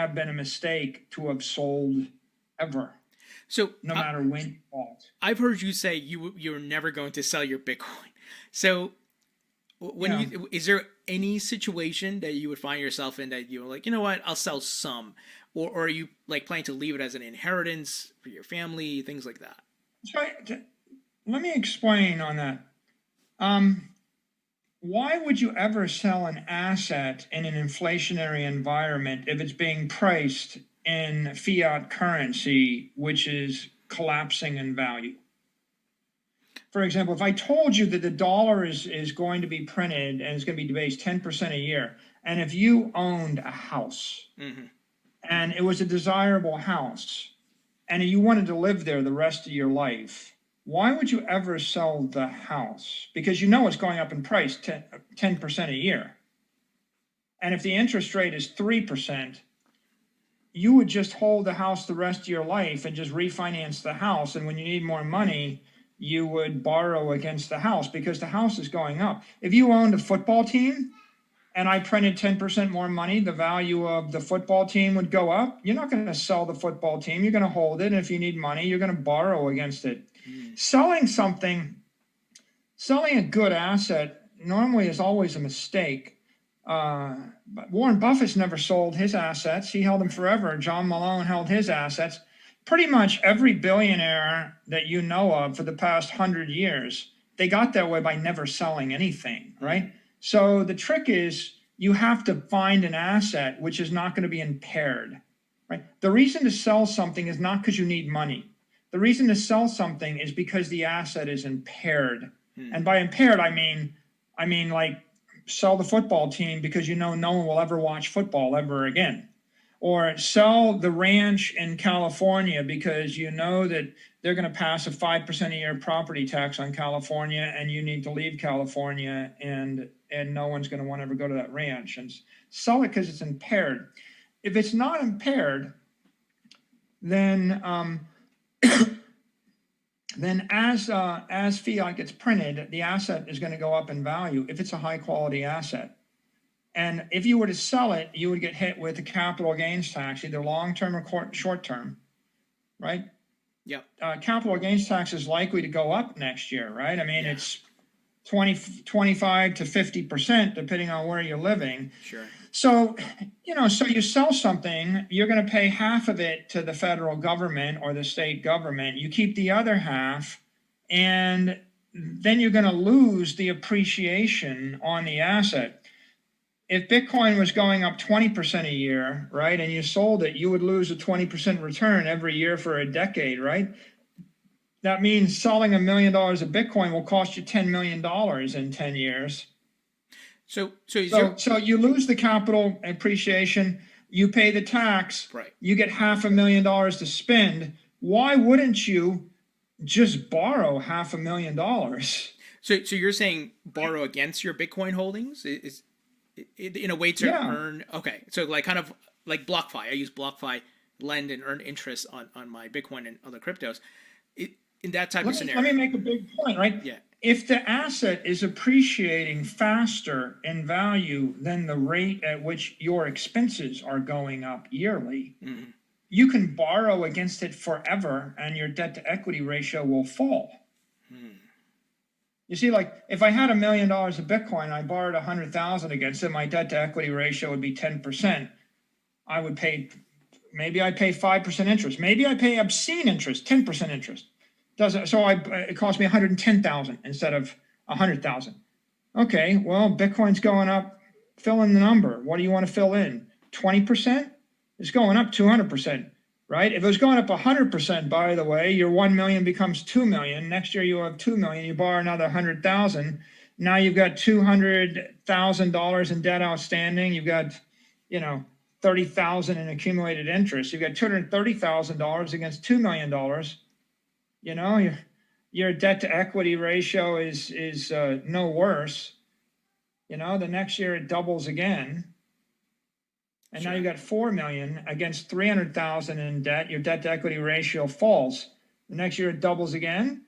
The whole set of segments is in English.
have been a mistake to have sold ever, So no matter when you bought. I've heard you say you're never going to sell your Bitcoin. So when Yeah. is there any situation that you would find yourself in that you're like, you know what, I'll sell some, or are you like planning to leave it as an inheritance for your family, things like that? So let me explain on that. Why would you ever sell an asset in an inflationary environment if it's being priced in fiat currency, which is collapsing in value? For example, if I told you that the dollar is going to be printed and it's going to be debased 10% a year, and if you owned a house and it was a desirable house and you wanted to live there the rest of your life, why would you ever sell the house? Because you know it's going up in price 10% a year. And if the interest rate is 3%, you would just hold the house the rest of your life and just refinance the house. And when you need more money, you would borrow against the house because the house is going up. If you owned a football team and I printed 10% more money, the value of the football team would go up. You're not going to sell the football team. You're going to hold it. And if you need money, you're going to borrow against it. Selling a good asset normally is always a mistake. But Warren Buffett's never sold his assets. He held them forever. John Malone held his assets. Pretty much every billionaire that you know of for the past 100 years, they got that way by never selling anything, right? So the trick is you have to find an asset which is not going to be impaired, right? The reason to sell something is not because you need money. The reason to sell something is because the asset is impaired. And by impaired, I mean like sell the football team because you know no one will ever watch football ever again. Or sell the ranch in California because you know that they're going to pass a 5% a year property tax on California and you need to leave California and no one's going to want to ever go to that ranch. And sell it because it's impaired. If it's not impaired, then then as fiat gets printed, the asset is going to go up in value if it's a high quality asset. And if you were to sell it, you would get hit with a capital gains tax, either long-term or short-term, right? Yep. Capital gains tax is likely to go up next year, right? I mean, it's 25 to 50%, depending on where you're living. Sure. So, so you sell something, you're going to pay half of it to the federal government or the state government. You keep the other half, and then you're going to lose the appreciation on the asset. If Bitcoin was going up 20% a year, right, and you sold it, you would lose a 20% return every year for a decade, right? That means selling $1 million of Bitcoin will cost you $10 million in 10 years. So you lose the capital appreciation, you pay the tax, right. You get $500,000 to spend. Why wouldn't you just borrow $500,000? So you're saying borrow against your Bitcoin holdings is in a way to earn? Okay, so like kind of like BlockFi. I use BlockFi, lend and earn interest on my Bitcoin and other cryptos. In that type of scenario. Let me make a big point, right? Yeah. If the asset is appreciating faster in value than the rate at which your expenses are going up yearly, you can borrow against it forever and your debt to equity ratio will fall. You see, like if I had $1 million of Bitcoin and I borrowed 100,000 against it, my debt to equity ratio would be 10%. I would pay, maybe I pay 5% interest. Maybe I pay obscene interest, 10% interest. It cost me 110,000 instead of 100,000. Okay, well, Bitcoin's going up. Fill in the number. What do you want to fill in? 20%? It's going up 200%, right? If it was going up 100%, by the way, your 1 million becomes 2 million. Next year you have 2 million. You borrow another 100,000. Now you've got $200,000 in debt outstanding. You've got, 30,000 in accumulated interest. You've got $230,000 against $2 million. Your debt to equity ratio is no worse. The next year it doubles again. And now you got 4 million against 300,000 in debt. Your debt to equity ratio falls. The next year it doubles again.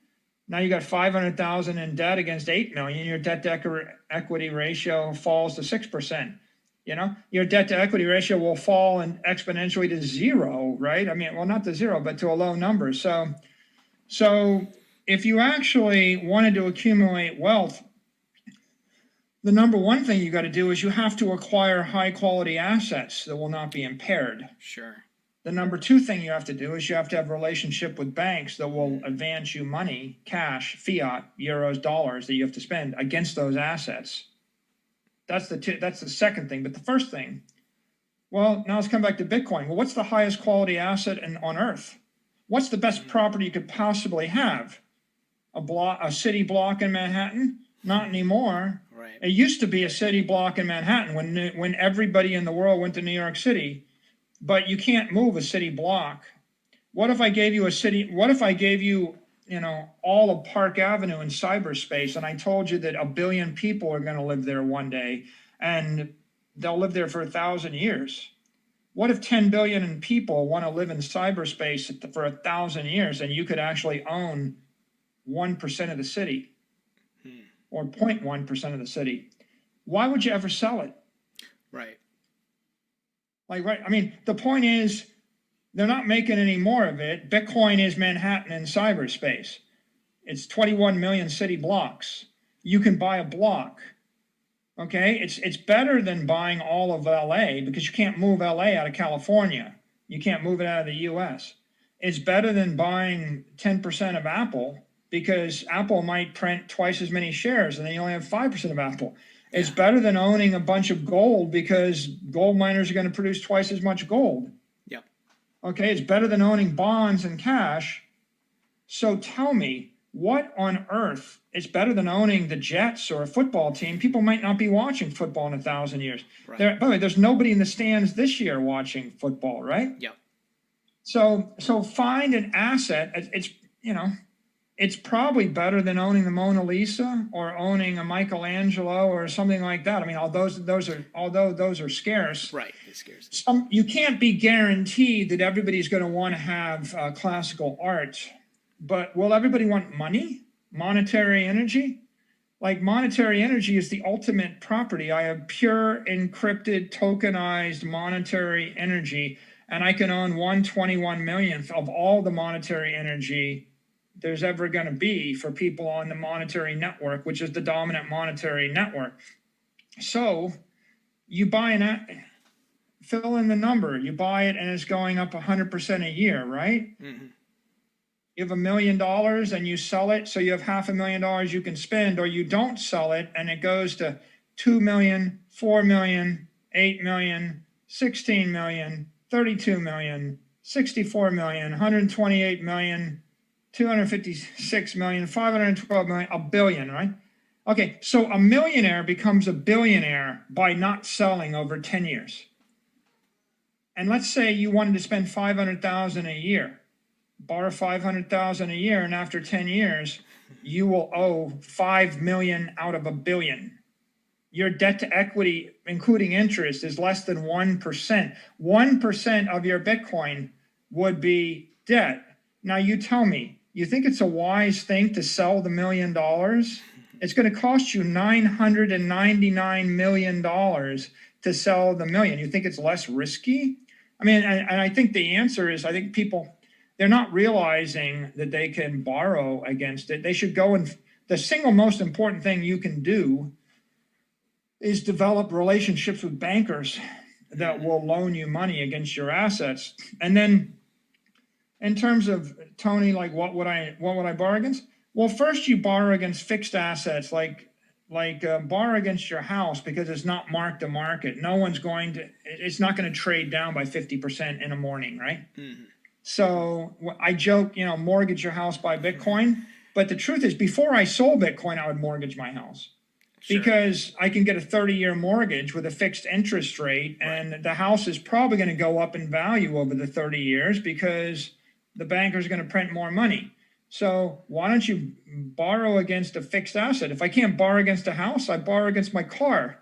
Now you got 500,000 in debt against 8 million. Your debt to equity ratio falls to 6%. your debt to equity ratio will fall exponentially to zero, right? I mean, well, not to zero, but to a low number. So if you actually wanted to accumulate wealth, the number one thing you got to do is you have to acquire high quality assets that will not be impaired. Sure. The number two thing you have to do is you have to have a relationship with banks that will advance you money, cash, fiat, euros, dollars that you have to spend against those assets. That's the second thing. But the first thing, well, now let's come back to Bitcoin. Well, what's the highest quality asset on earth? What's the best property you could possibly have? A city block in Manhattan? Not anymore. Right. It used to be a city block in Manhattan when everybody in the world went to New York City, but you can't move a city block. What if I gave you all of Park Avenue in cyberspace, and I told you that 1 billion people are going to live there one day, and they'll live there for 1,000 years? What if 10 billion people want to live in cyberspace for 1,000 years, and you could actually own 1% of the city? Or 0.1% of the city? Why would you ever sell it? Right. Right. I mean, the point is, they're not making any more of it. Bitcoin is Manhattan in cyberspace. It's 21 million city blocks. You can buy a block. Okay, it's better than buying all of LA, because you can't move LA out of California. You can't move it out of the US. It's better than buying 10% of Apple, because Apple might print twice as many shares and then you only have 5% of Apple. It's better than owning a bunch of gold, because gold miners are going to produce twice as much gold. Yep. Okay, it's better than owning bonds and cash. So tell me, what on earth is better than owning the Jets or a football team? People might not be watching football in 1,000 years. Right. By the way, there's nobody in the stands this year watching football, right? Yep. So find an asset. It's probably better than owning the Mona Lisa or owning a Michelangelo or something like that. I mean, although those are scarce. Right, it's scarce. You can't be guaranteed that everybody's going to want to have classical art, but will everybody want money, monetary energy? Like, monetary energy is the ultimate property. I have pure, encrypted, tokenized monetary energy, and I can own 1/21 millionth of all the monetary energy there's ever going to be for people on the monetary network, which is the dominant monetary network. So you buy fill in the number, you buy it and it's going up 100% a year, right? Mm-hmm. You have $1 million and you sell it, so you have $500,000 you can spend, or you don't sell it and it goes to 2 million, 4 million, 8 million, 16 million, 32 million, 64 million, 128 million, 256 million, 512 million, a billion, right? Okay, so a millionaire becomes a billionaire by not selling over 10 years. And let's say you wanted to spend 500,000 a year, borrow 500,000 a year, and after 10 years, you will owe 5 million out of $1 billion. Your debt to equity, including interest, is less than 1%. 1% of your Bitcoin would be debt. Now you tell me, you think it's a wise thing to sell the $1 million? It's going to cost you $999 million to sell the million. You think it's less risky? I mean, and I think the answer is, I think people, they're not realizing that they can borrow against it. They should go and, the single most important thing you can do is develop relationships with bankers that will loan you money against your assets. And then, in terms of, Tony, like what would I borrow against? Well, first you borrow against fixed assets, like borrow against your house, because it's not marked to market. It's not going to trade down by 50% in a morning, right? Mm-hmm. So I joke, mortgage your house, buy Bitcoin. But the truth is, before I sold Bitcoin, I would mortgage my house. Sure. Because I can get a 30-year mortgage with a fixed interest rate, and the house is probably going to go up in value over the 30 years because the banker's going to print more money. So why don't you borrow against a fixed asset? If I can't borrow against a house, I borrow against my car.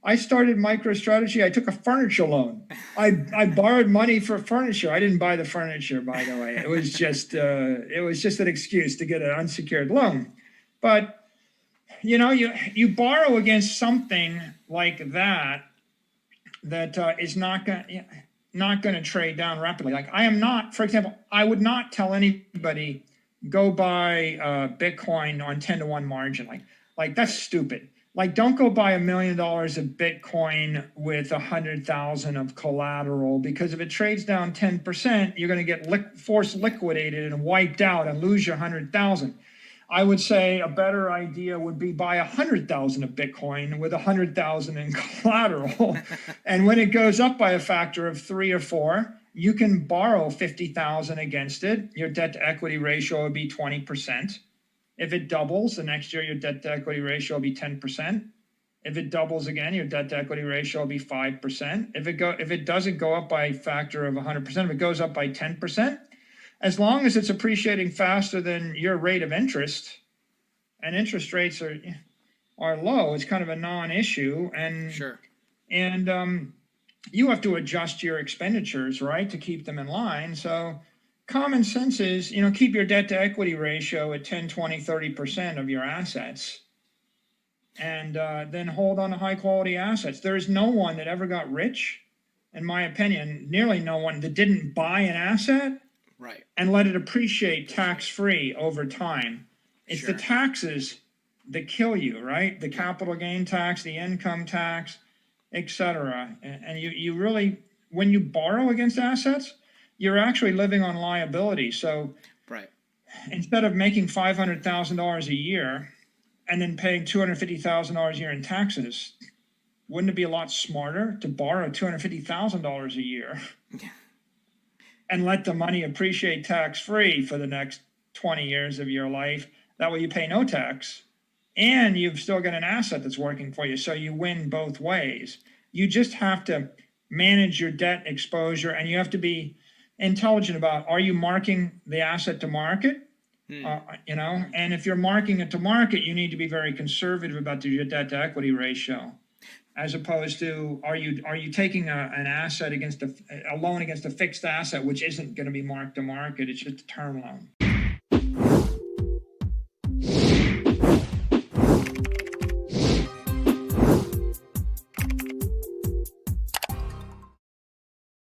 I started MicroStrategy. I took a furniture loan. I borrowed money for furniture. I didn't buy the furniture, by the way. It was just an excuse to get an unsecured loan. But you borrow against something like that, that is not going to trade down rapidly. Like I am not, for example, I would not tell anybody go buy Bitcoin on 10-to-1 margin. Like that's stupid. Like don't go buy $1 million of Bitcoin with 100,000 of collateral, because if it trades down 10%, you're going to get force liquidated and wiped out and lose your 100,000. I would say a better idea would be buy 100,000 of Bitcoin with 100,000 in collateral. And when it goes up by a factor of 3 or 4, you can borrow 50,000 against it. Your debt to equity ratio would be 20%. If it doubles the next year, your debt to equity ratio will be 10%. If it doubles again, your debt to equity ratio will be 5%. If it doesn't go up by a factor of 100%, if it goes up by 10%, as long as it's appreciating faster than your rate of interest, and interest rates are low, it's kind of a non-issue. And sure. And you have to adjust your expenditures, right, to keep them in line. So common sense is, keep your debt to equity ratio at 10, 20, 30% of your assets, and then hold on to high quality assets. There is no one that ever got rich, in my opinion, nearly no one that didn't buy an asset right and let it appreciate tax-free over time. It's sure. the taxes that kill you, right? The capital gain tax, the income tax, etc. And you really, when you borrow against assets, you're actually living on liability. So right. instead of making $500,000 a year and then paying $250,000 a year in taxes, wouldn't it be a lot smarter to borrow $250,000 a year and let the money appreciate tax-free for the next 20 years of your life? That way you pay no tax, and you've still got an asset that's working for you. So you win both ways. You just have to manage your debt exposure, and you have to be intelligent about, are you marking the asset to market? And if you're marking it to market, you need to be very conservative about your debt to equity ratio, as opposed to, are you taking an asset against a loan against a fixed asset, which isn't going to be marked to market. It's just a term loan.